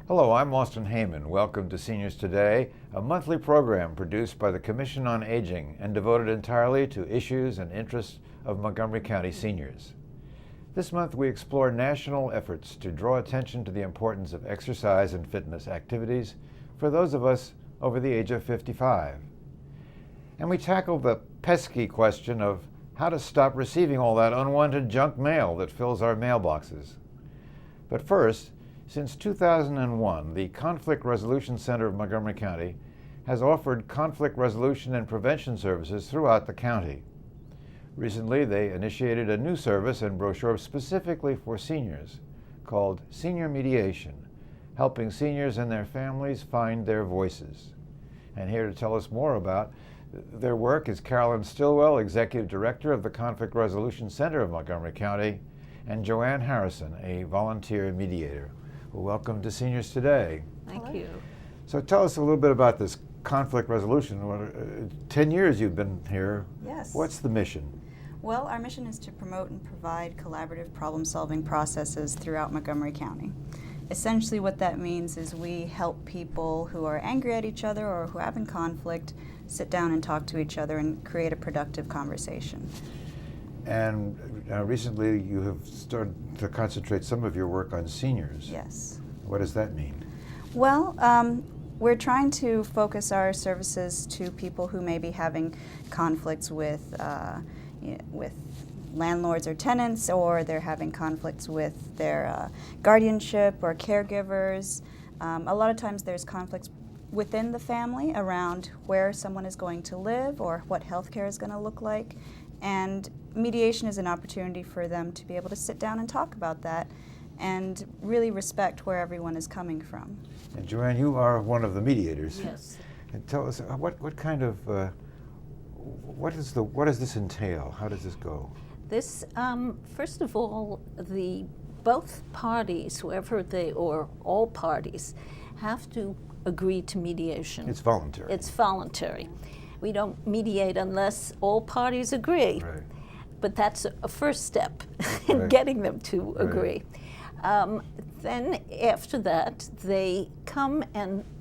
Hello, I'm Austin Heyman. Welcome to Seniors Today, a monthly program produced by the Commission on Aging and devoted entirely to issues and interests of Montgomery County seniors. This month we explore national efforts to draw attention to the importance of exercise and fitness activities for those of us over the age of 55. And we tackle the pesky question of how to stop receiving all that unwanted junk mail that fills our mailboxes. But first, since 2001, the Conflict Resolution Center of Montgomery County has offered conflict resolution and prevention services throughout the county. Recently, they initiated a new service and brochure specifically for seniors called Senior Mediation, helping seniors and their families find their voices. And here to tell us more about their work is Carolyn Stillwell, Executive Director of the Conflict Resolution Center of Montgomery County, and Joanne Harrison, a volunteer mediator. Well, welcome to Seniors Today. Thank you. So tell us a little bit about this conflict resolution. 10 years you've been here. Yes. What's the mission? Well, our mission is to promote and provide collaborative problem-solving processes throughout Montgomery County. Essentially what that means is we help people who are angry at each other or who have in conflict sit down and talk to each other and create a productive conversation. And recently you have started to concentrate some of your work on seniors. Yes. What does that mean? Well, we're trying to focus our services to people who may be having conflicts with landlords or tenants, or they're having conflicts with their guardianship or caregivers. A lot of times there's conflicts within the family around where someone is going to live or what healthcare is going to look like. And mediation is an opportunity for them to be able to sit down and talk about that and really respect where everyone is coming from. And Joanne, you are one of the mediators. Yes. And tell us, what kind of, what does this entail? How does this go? This, first of all, both parties, whoever they, or all parties, have to agree to mediation. It's voluntary. It's voluntary. We don't mediate unless all parties agree. Right. But that's a first step in Right. getting them to Right. agree. Then after that, they come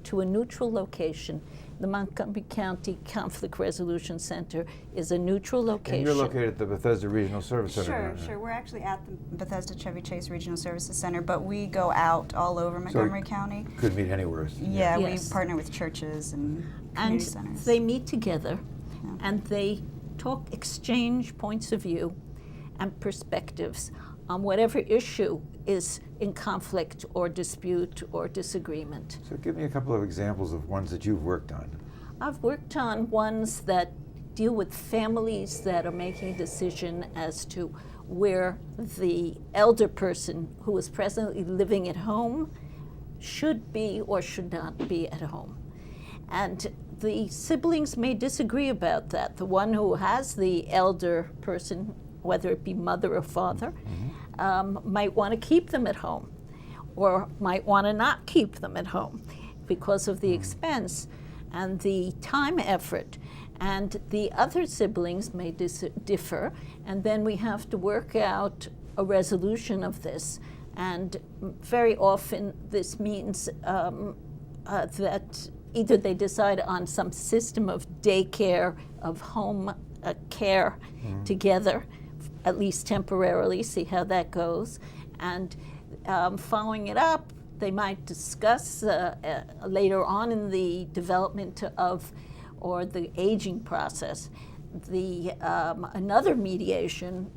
to a neutral location. The Montgomery County Conflict Resolution Center is a neutral location. And you're located at the Bethesda Regional Service Center. Sure, right? sure. We're actually at the Bethesda Chevy Chase Regional Services Center, but we go out all over Montgomery County. Could meet anywhere. Yeah, Yes. we partner with churches and And community centers. they meet together Yeah. and they exchange points of view and perspectives on whatever issue is in conflict or dispute or disagreement. So give me a couple of examples of ones that you've worked on. I've worked on ones that deal with families that are making a decision as to where the elder person who is presently living at home should be or should not be at home. And the siblings may disagree about that. The one who has the elder person, whether it be mother or father, might want to keep them at home or might want to not keep them at home because of the expense and the time effort. And the other siblings may differ, and then we have to work out a resolution of this. And very often this means that either they decide on some system of daycare, of home care together, at least temporarily, see how that goes. And following it up, they might discuss later on in the development of, or the aging process, another mediation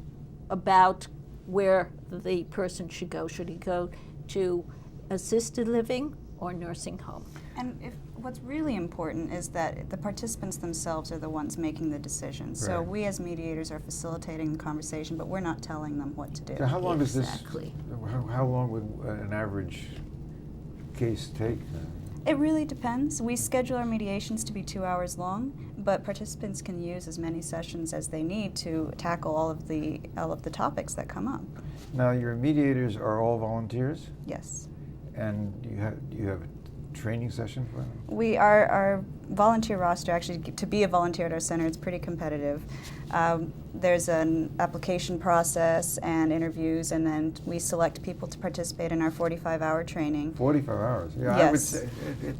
about where the person should go. Should he go to assisted living or nursing home? And what's really important is that the participants themselves are the ones making the decision. So Right. we as mediators are facilitating the conversation, but we're not telling them what to do. So how long does this? Exactly. How long would an average case take? It really depends. We schedule our mediations to be 2 hours long, but participants can use as many sessions as they need to tackle all of the topics that come up. Now, your mediators are all volunteers, Yes. and you have training session for them? Our volunteer roster, actually, to be a volunteer at our center, it's pretty competitive. There's an application process and interviews, and then we select people to participate in our 45-hour training. 45 hours. Yeah, Yes. I would say,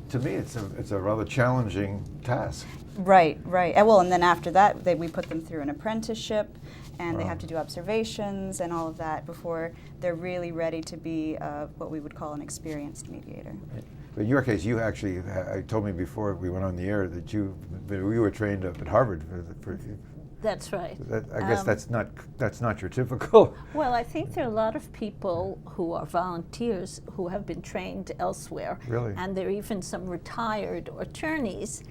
to me, it's a rather challenging task. Right, right. And then after that, we put them through an apprenticeship, and they Wow. have to do observations and all of that before they're really ready to be what we would call an experienced mediator. But in your case, you actually told me before we went on the air that you were trained up at Harvard. That's right. I guess that's not your typical. Well, I think there are a lot of people who are volunteers who have been trained elsewhere. Really? And there are even some retired attorneys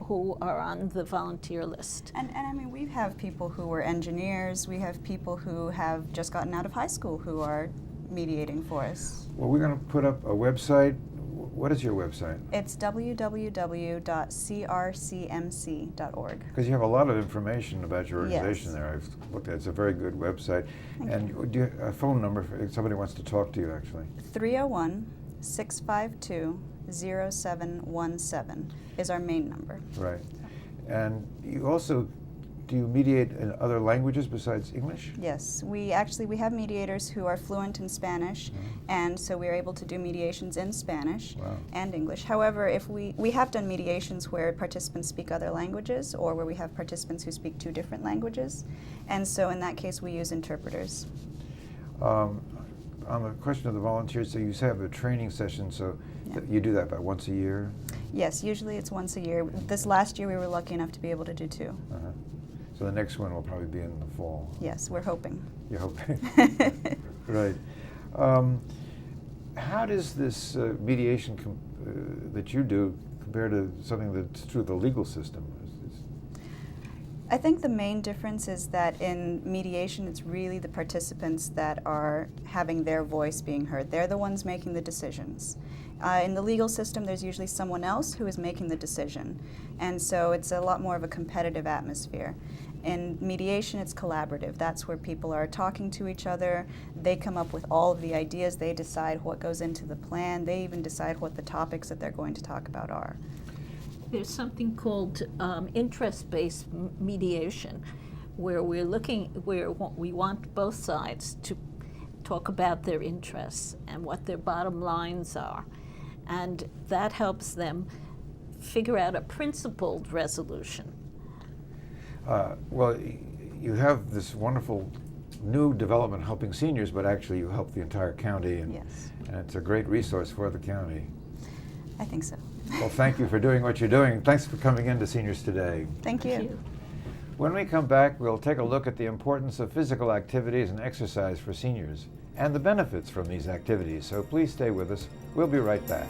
who are on the volunteer list. And I mean, we have people who are engineers, we have people who have just gotten out of high school who are mediating for us. Well, we're going to put up a website. What is your website? It's www.crcmc.org. Because you have a lot of information about your organization Yes. there. I've looked at it. It's a very good website. And do you have a phone number if somebody wants to talk to you, actually? 301-652-0717 is our main number. Right. And you also, do you mediate in other languages besides English? Yes, we have mediators who are fluent in Spanish, and so we're able to do mediations in Spanish Wow. and English. However, if we have done mediations where participants speak other languages, or where we have participants who speak two different languages, and so in that case we use interpreters. On the question of the volunteers, so you have a training session, so you do that about once a year? Yes, usually it's once a year. This last year we were lucky enough to be able to do two. Uh-huh. So the next one will probably be in the fall. Yes, we're hoping. You're hoping? Right. How does this mediation that you do compare to something that's through the legal system? I think the main difference is that in mediation, it's really the participants that are having their voice being heard. They're the ones making the decisions. In the legal system, there's usually someone else who is making the decision. And so it's a lot more of a competitive atmosphere. In mediation, it's collaborative. That's where people are talking to each other. They come up with all of the ideas. They decide what goes into the plan. They even decide what the topics that they're going to talk about are. There's something called interest-based mediation, where we want both sides to talk about their interests and what their bottom lines are. And that helps them figure out a principled resolution. Well, you have this wonderful new development helping seniors, but actually you help the entire county, and, Yes. and it's a great resource for the county. I think so. Well, thank you for doing what you're doing. Thanks for coming in to Seniors Today. Thank you. When we come back, we'll take a look at the importance of physical activities and exercise for seniors and the benefits from these activities. So please stay with us. We'll be right back.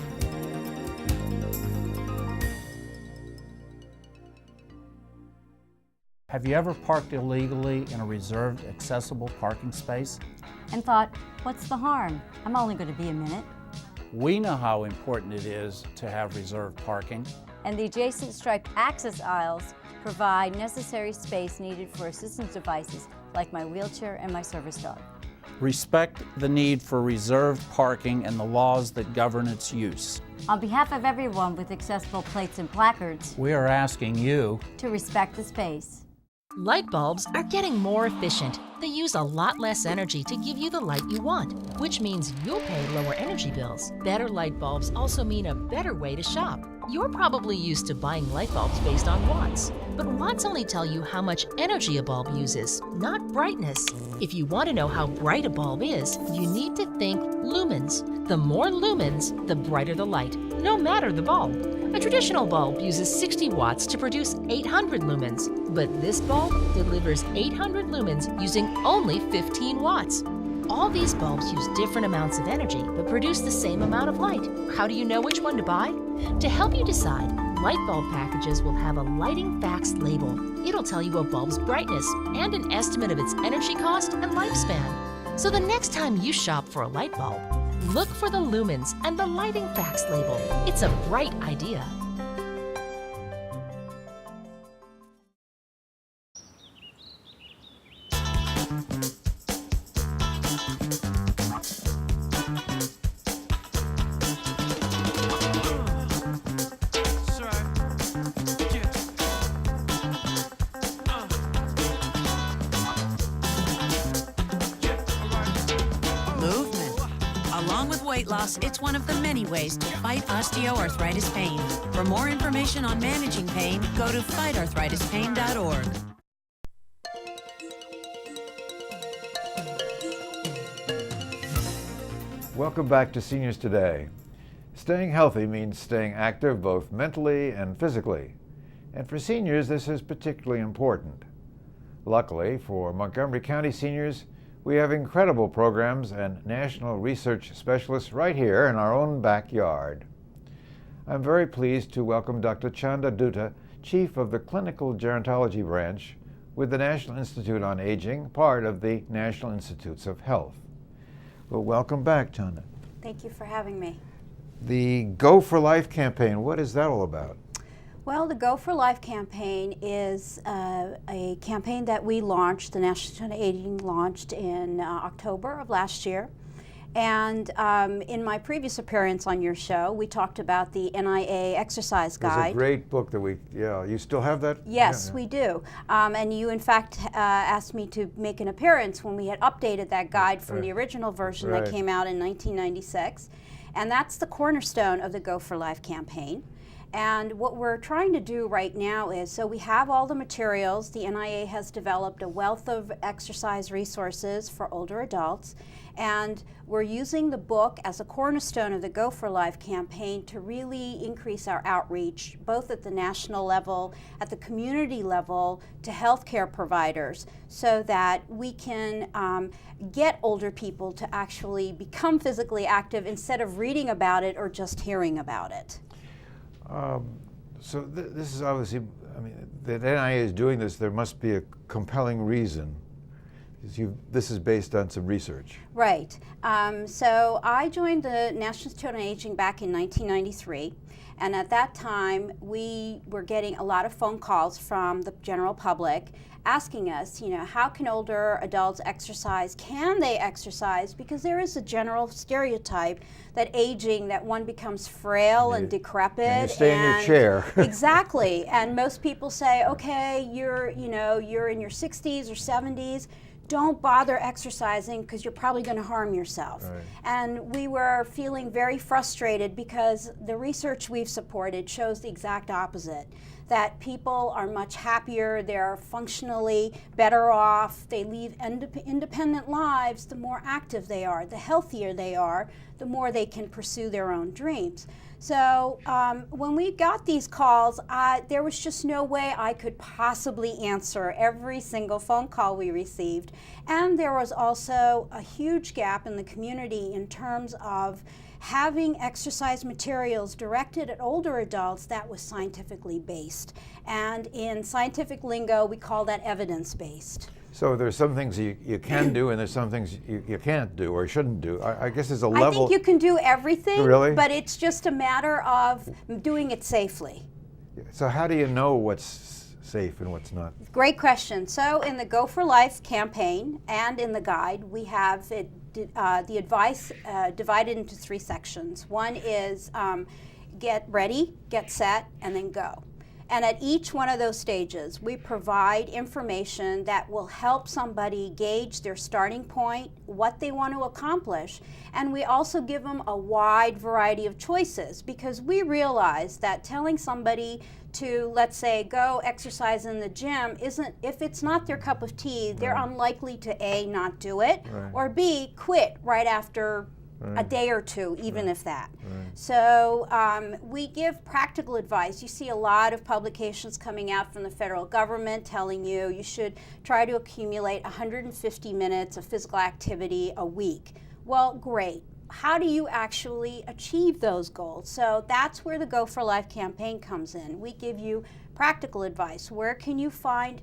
Have you ever parked illegally in a reserved accessible parking space? And thought, what's the harm? I'm only going to be a minute. We know how important it is to have reserved parking. And the adjacent striped access aisles provide necessary space needed for assistance devices like my wheelchair and my service dog. Respect the need for reserved parking and the laws that govern its use. On behalf of everyone with accessible plates and placards, We are asking you to respect the space. Light bulbs are getting more efficient. They use a lot less energy to give you the light you want, which means you'll pay lower energy bills. Better light bulbs also mean a better way to shop. You're probably used to buying light bulbs based on watts, but watts only tell you how much energy a bulb uses, not brightness. If you want to know how bright a bulb is, you need to think lumens. The more lumens, the brighter the light, no matter the bulb. A traditional bulb uses 60 watts to produce 800 lumens, but this bulb delivers 800 lumens using only 15 watts. All these bulbs use different amounts of energy, but produce the same amount of light. How do you know which one to buy? To help you decide, light bulb packages will have a lighting facts label. It'll tell you a bulb's brightness and an estimate of its energy cost and lifespan. So the next time you shop for a light bulb, look for the lumens and the lighting facts label. It's a bright idea. weight loss, it's one of the many ways to fight osteoarthritis pain. For more information on managing pain, go to fightarthritispain.org. Welcome back to Seniors Today. Staying healthy means staying active both mentally and physically. And for seniors, this is particularly important. Luckily, for Montgomery County seniors, we have incredible programs and national research specialists right here in our own backyard. I'm very pleased to welcome Dr. Chanda Dutta, Chief of the Clinical Gerontology Branch with the National Institute on Aging, part of the National Institutes of Health. Well, welcome back, Chanda. Thank you for having me. The Go for Life campaign, what is that all about? Well, the Go for Life campaign is a campaign that we launched, the National Institute on Aging launched in October of last year. And in my previous appearance on your show, we talked about the NIA exercise guide. It's a great book that you still have that? Yes, Yeah. we do. And you, in fact, asked me to make an appearance when we had updated that guide from the original version that came out in 1996. And that's the cornerstone of the Go for Life campaign. And what we're trying to do right now is, so we have all the materials. The NIA has developed a wealth of exercise resources for older adults. And we're using the book as a cornerstone of the Go for Life campaign to really increase our outreach, both at the national level, at the community level, to healthcare providers, so that we can get older people to actually become physically active instead of reading about it or just hearing about it. So this is obviously, I mean, the NIA is doing this, there must be a compelling reason. This is based on some research. Right. So I joined the National Institute on Aging back in 1993, and at that time we were getting a lot of phone calls from the general public asking us, how can older adults exercise? Can they exercise? Because there is a general stereotype that aging, that one becomes frail and decrepit. And you stay in your chair. Exactly. And most people say, okay, you're in your 60s or 70s. Don't bother exercising because you're probably going to harm yourself. Right. And we were feeling very frustrated because the research we've supported shows the exact opposite, that people are much happier, they're functionally better off, they lead independent lives. The more active they are, the healthier they are, the more they can pursue their own dreams. So when we got these calls, there was just no way I could possibly answer every single phone call we received. And there was also a huge gap in the community in terms of having exercise materials directed at older adults that was scientifically based. And in scientific lingo, we call that evidence-based. So there's some things you can do, and there's some things you can't do or shouldn't do. I guess there's a level. I think you can do everything, Really? But it's just a matter of doing it safely. So how do you know what's safe and what's not? Great question. So in the Go for Life campaign and in the guide, we have the advice divided into 3 sections. One is get ready, get set, and then go. And at each one of those stages, we provide information that will help somebody gauge their starting point, what they want to accomplish, and we also give them a wide variety of choices, because we realize that telling somebody to, let's say, go exercise in the gym if it's not their cup of tea, they're unlikely to A, not do it, or B, quit right after a day or two, even if that. So we give practical advice. You see a lot of publications coming out from the federal government telling you should try to accumulate 150 minutes of physical activity a week. Well, great. How do you actually achieve those goals? So that's where the Go for Life campaign comes in. We give you practical advice. Where can you find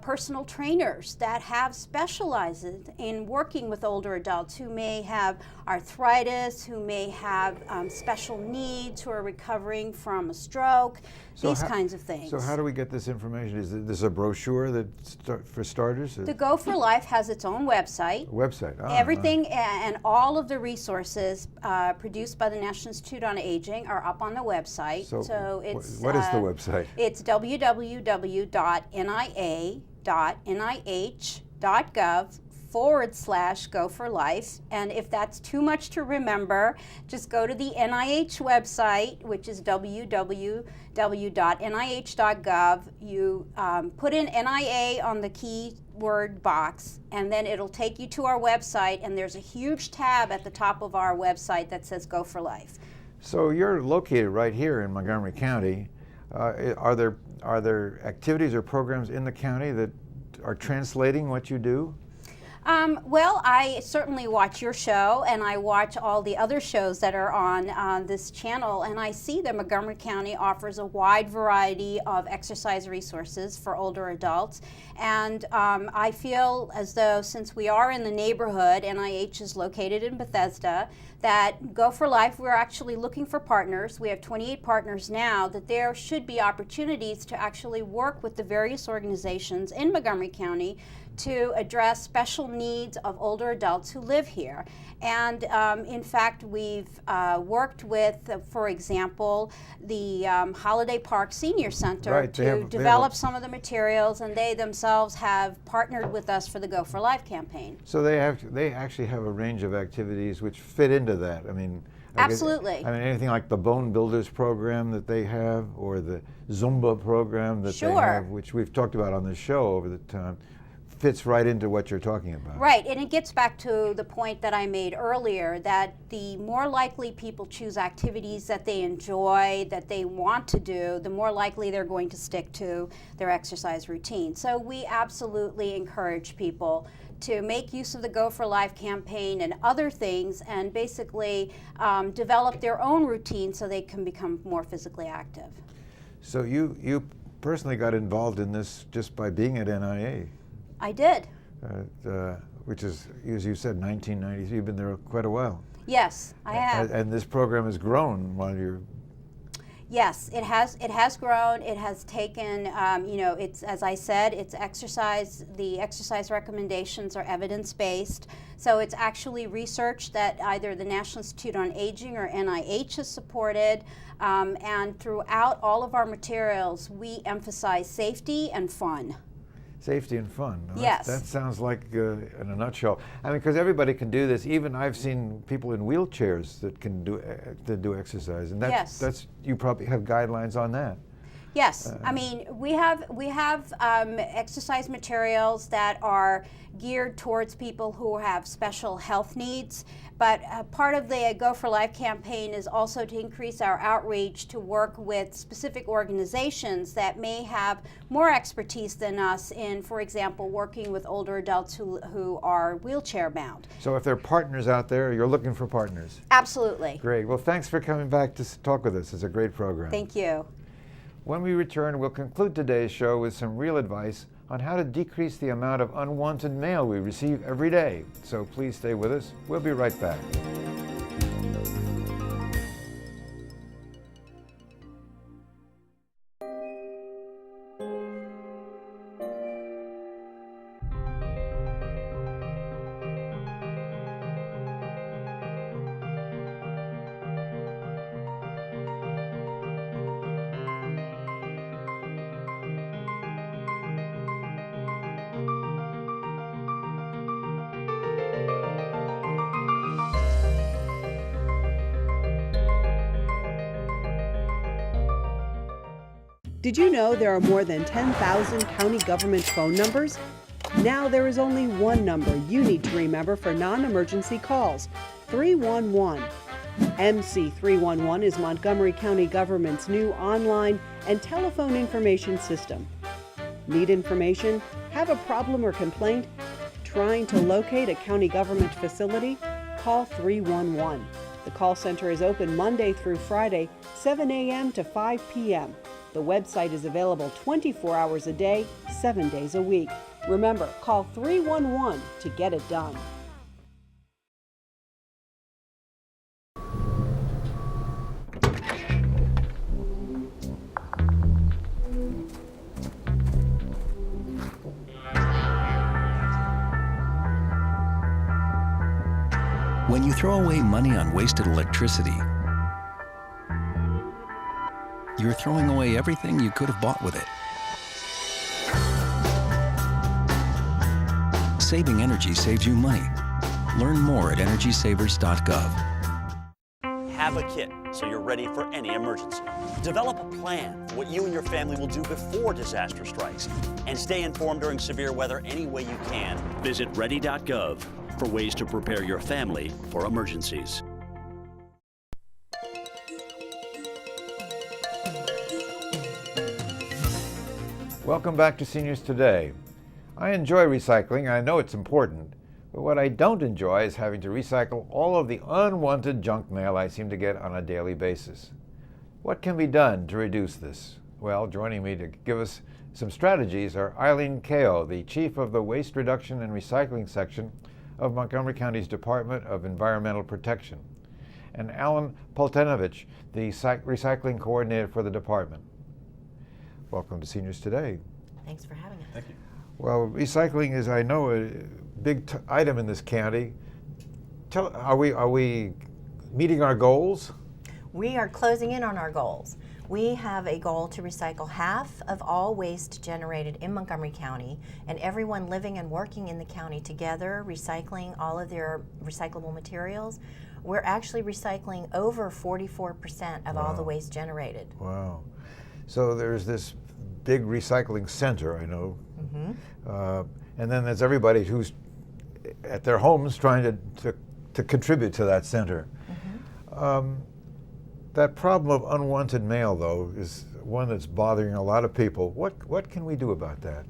personal trainers that have specialized in working with older adults who may have arthritis, who may have special needs, who are recovering from a stroke, these kinds of things. So how do we get this information? Is this a brochure for starters? The Go for Life has its own website. Everything and all of the resources produced by the National Institute on Aging are up on the website. So it's what is the website? It's www.nia.nih.gov NIH.gov/Go4Life. And if that's too much to remember, just go to the NIH website, which is www.nih.gov. You put in NIA on the keyword box, and then it'll take you to our website, and there's a huge tab at the top of our website that says Go4Life. So you're located right here in Montgomery County. Are there activities or programs in the county that are translating what you do? Well, I certainly watch your show, and I watch all the other shows that are on this channel, and I see that Montgomery County offers a wide variety of exercise resources for older adults. And I feel as though, since we are in the neighborhood, NIH is located in Bethesda, that Go4Life, we're actually looking for partners. We have 28 partners now, that there should be opportunities to actually work with the various organizations in Montgomery County to address special needs of older adults who live here. And in fact, we've worked with, for example, the Holiday Park Senior Center to develop some of the materials, and they themselves have partnered with us for the Go4Life campaign. So they actually have a range of activities which fit into that. I mean, absolutely. I mean, anything like the Bone Builders program that they have, or the Zumba program that they have, which we've talked about on the show over the time, fits right into what you're talking about. Right, and it gets back to the point that I made earlier, that the more likely people choose activities that they enjoy, that they want to do, the more likely they're going to stick to their exercise routine. So we absolutely encourage people to make use of the Go4Life campaign and other things, and basically develop their own routine so they can become more physically active. So you personally got involved in this just by being at NIA. I did. Which is, as you said, 1993. You've been there quite a while. Yes, I have. And this program has grown while you're... Yes, it has. It has grown. It has taken, you know, it's, as I said, it's exercise. The exercise recommendations are evidence-based. So it's actually research that either the National Institute on Aging or NIH has supported. And throughout all of our materials, we emphasize safety and fun. Safety and fun. Now, yes. That sounds like, in a nutshell. I mean, because everybody can do this. Even I've seen people in wheelchairs that can do exercise, and that's you probably have guidelines on that. Yes, I mean, we have exercise materials that are geared towards people who have special health needs, but part of the Go4Life campaign is also to increase our outreach to work with specific organizations that may have more expertise than us in, for example, working with older adults who are wheelchair bound. So if there are partners out there, you're looking for partners. Absolutely. Great. Well, thanks for coming back to talk with us. It's a great program. Thank you. When we return, we'll conclude today's show with some real advice on how to decrease the amount of unwanted mail we receive every day. So please stay with us. We'll be right back. Did you know there are more than 10,000 county government phone numbers? Now there is only one number you need to remember for non-emergency calls: 311. MC311 is Montgomery County government's new online and telephone information system. Need information? Have a problem or complaint? Trying to locate a county government facility? Call 311. The call center is open Monday through Friday, 7 a.m. to 5 p.m. The website is available 24 hours a day, 7 days a week. Remember, call 311 to get it done. When you throw away money on wasted electricity, you're throwing away everything you could have bought with it. saving energy saves you money. Learn more at EnergySavers.gov. Have a kit so you're ready for any emergency. Develop a plan for what you and your family will do before disaster strikes. And stay informed during severe weather any way you can. Visit ready.gov for ways to prepare your family for emergencies. Welcome back to Seniors Today. I enjoy recycling. I know it's important. But what I don't enjoy is having to recycle all of the unwanted junk mail I seem to get on a daily basis. What can be done to reduce this? Well, joining me to give us some strategies are Eileen Kao, the Chief of the Waste Reduction and Recycling Section of Montgomery County's Department of Environmental Protection, and Alan Poltenovich, the Recycling Coordinator for the department. Welcome to Seniors Today. Thanks for having us. Thank you. Well, recycling is, I know, a big item in this county. Are we meeting our goals? We are closing in on our goals. We have a goal to recycle half of all waste generated in Montgomery County, and everyone living and working in the county together, recycling all of their recyclable materials. We're actually recycling over 44% of all the waste generated. Wow. So there's this big recycling center, I know. And then there's everybody who's at their homes trying to contribute to that center. That problem of unwanted mail, though, is one that's bothering a lot of people. What can we do about that?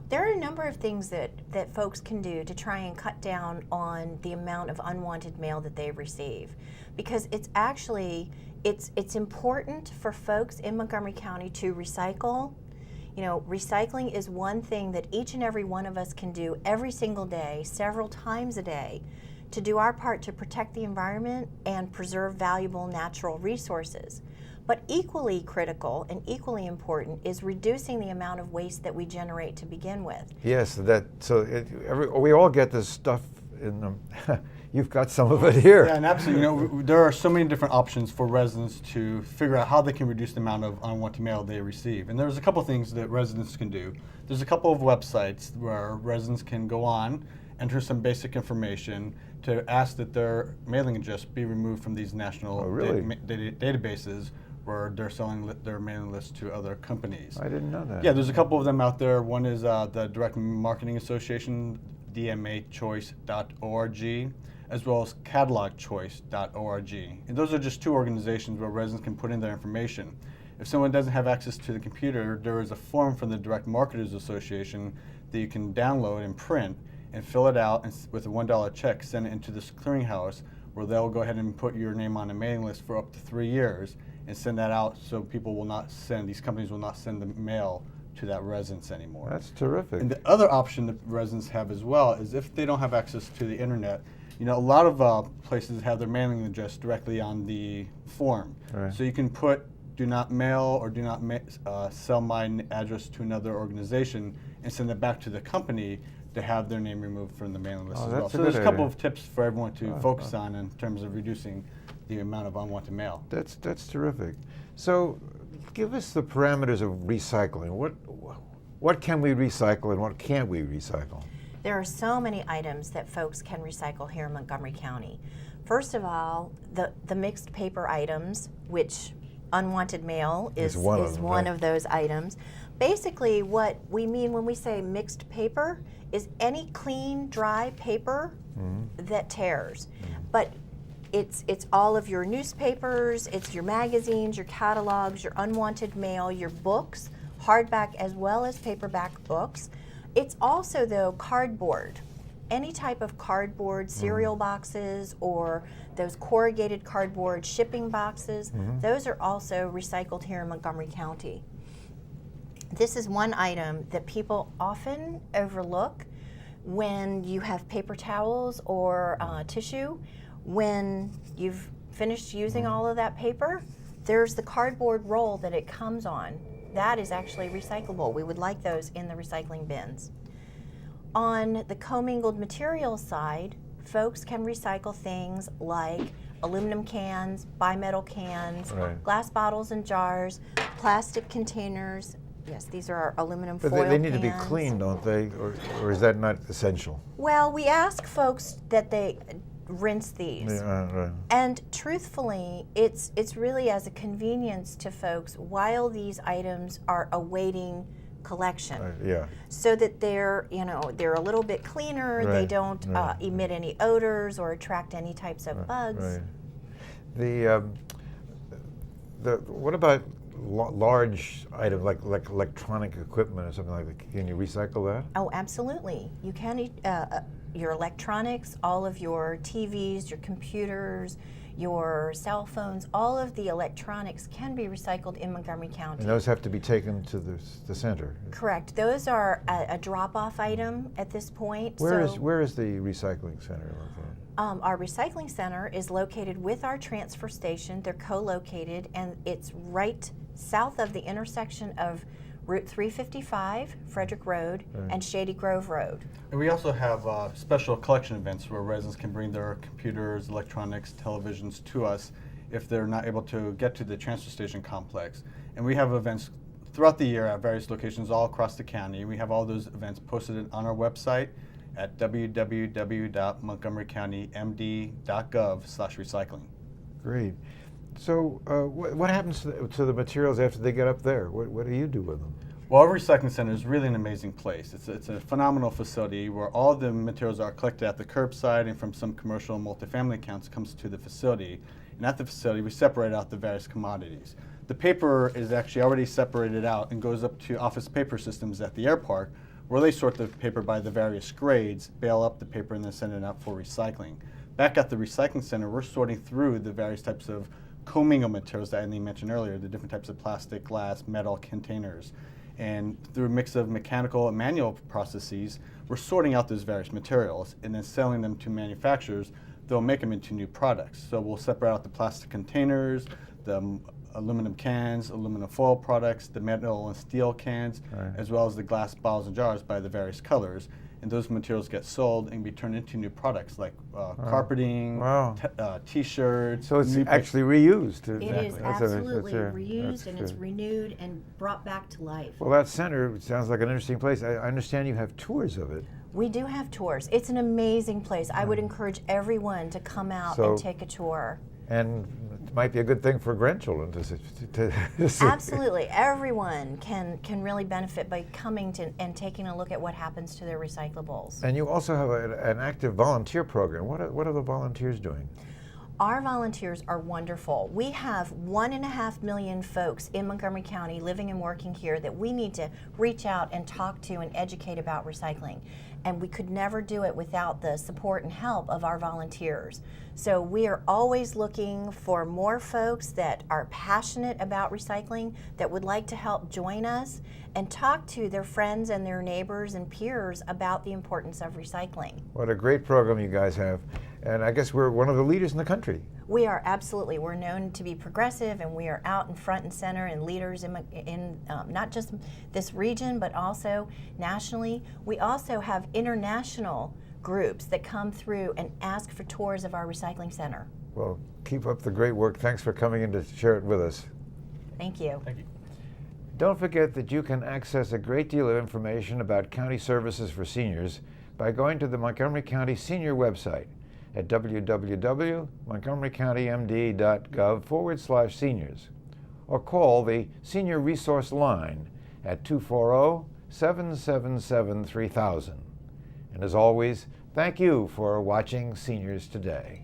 There are a number of things that folks can do to try and cut down on the amount of unwanted mail that they receive, because it's actually it's important for folks in Montgomery County to recycle. You know, recycling is one thing that each and every one of us can do every single day, several times a day, to do our part to protect the environment and preserve valuable natural resources. But equally critical and equally important is reducing the amount of waste that we generate to begin with. Yes, we all get this stuff in them. You've got some of it here. Yeah, and absolutely. You know, there are so many different options for residents to figure out how they can reduce the amount of unwanted mail they receive. And there's a couple things that residents can do. There's a couple of websites where residents can go on, enter some basic information to ask that their mailing address be removed from these national databases where they're selling their mailing list to other companies. I didn't know that. Yeah, there's a couple of them out there. One is the Direct Marketing Association, dmachoice.org, as well as catalogchoice.org. And those are just two organizations where residents can put in their information. If someone doesn't have access to the computer, there is a form from the Direct Marketers Association that you can download and print and fill it out, and with a $1 check, send it into this clearinghouse where they'll go ahead and put your name on a mailing list for up to 3 years and send that out, so these companies will not send the mail to that residence anymore. That's terrific. And the other option that residents have as well is if they don't have access to the internet, you know, a lot of places have their mailing address directly on the form. Right. So you can put do not mail or do not sell my address to another organization and send it back to the company to have their name removed from the mailing list as well. So there's a couple of tips for everyone to focus on in terms of reducing the amount of unwanted mail. That's terrific. So give us the parameters of recycling. What can we recycle and what can't we recycle? There are so many items that folks can recycle here in Montgomery County. First of all, the mixed paper items, which unwanted mail is one of those items. Basically, what we mean when we say mixed paper is any clean, dry paper that tears. But it's all of your newspapers, it's your magazines, your catalogs, your unwanted mail, your books, hardback as well as paperback books. It's also, though, cardboard. Any type of cardboard, cereal boxes, or those corrugated cardboard shipping boxes, those are also recycled here in Montgomery County. This is one item that people often overlook when you have paper towels or tissue. When you've finished using all of that paper, there's the cardboard roll that it comes on. That is actually recyclable. We would like those in the recycling bins. On the commingled materials side, folks can recycle things like aluminum cans, bimetal cans, glass bottles and jars, plastic containers, Yes, these are our aluminum But foil they need to be cans. cleaned, don't they? Or is that not essential? Well, we ask folks that they rinse these. Yeah, right. And truthfully, it's really as a convenience to folks while these items are awaiting collection. Yeah. So that they're a little bit cleaner, they Right, don't right. emit any odors or attract any types of bugs. Right. What about large items like electronic equipment or something like that? Can you recycle that? Oh, absolutely. You can, your electronics, all of your TVs, your computers, your cell phones, all of the electronics can be recycled in Montgomery County. And those have to be taken to the center. Correct. Those are a drop-off item at this point. Where is the recycling center located? Our recycling center is located with our transfer station. They're co-located, and it's right south of the intersection of Route 355, Frederick Road, and Shady Grove Road. And we also have special collection events where residents can bring their computers, electronics, televisions to us if they're not able to get to the transfer station complex. And we have events throughout the year at various locations all across the county. We have all those events posted on our website at www.montgomerycountymd.gov/recycling. Great. So what happens to the materials after they get up there? What do you do with them? Well, our recycling center is really an amazing place. It's a phenomenal facility where all the materials are collected at the curbside and from some commercial multifamily accounts comes to the facility. And at the facility, we separate out the various commodities. The paper is actually already separated out and goes up to office paper systems at the airpark, where they sort the paper by the various grades, bale up the paper, and then send it out for recycling. Back at the recycling center, we're sorting through the various types of commingled materials that Andy mentioned earlier, the different types of plastic, glass, metal containers. And through a mix of mechanical and manual processes, we're sorting out those various materials and then selling them to manufacturers. They'll make them into new products. So we'll separate out the plastic containers, the aluminum cans, aluminum foil products, the metal and steel cans, as well as the glass bottles and jars by the various colors. And those materials get sold and be turned into new products like carpeting, T-shirts. So it's actually reused. It is absolutely reused, and it's renewed and brought back to life. Well, that center sounds like an interesting place. I understand you have tours of it. We do have tours. It's an amazing place. I would encourage everyone to come out and take a tour. And it might be a good thing for grandchildren to see. Absolutely. Everyone can really benefit by coming to and taking a look at what happens to their recyclables. And you also have an active volunteer program. What are the volunteers doing? Our volunteers are wonderful. We have 1.5 million folks in Montgomery County living and working here that we need to reach out and talk to and educate about recycling. And we could never do it without the support and help of our volunteers. So we are always looking for more folks that are passionate about recycling, that would like to help join us and talk to their friends and their neighbors and peers about the importance of recycling. What a great program you guys have. And I guess we're one of the leaders in the country. We are absolutely. We're known to be progressive, and we are out in front and center and leaders in not just this region, but also nationally. We also have international groups that come through and ask for tours of our recycling center. Well, keep up the great work. Thanks for coming in to share it with us. Thank you. Thank you. Don't forget that you can access a great deal of information about county services for seniors by going to the Montgomery County Senior website at www.montgomerycountymd.gov/seniors, or call the Senior Resource Line at 240-777-3000. And as always, thank you for watching Seniors Today.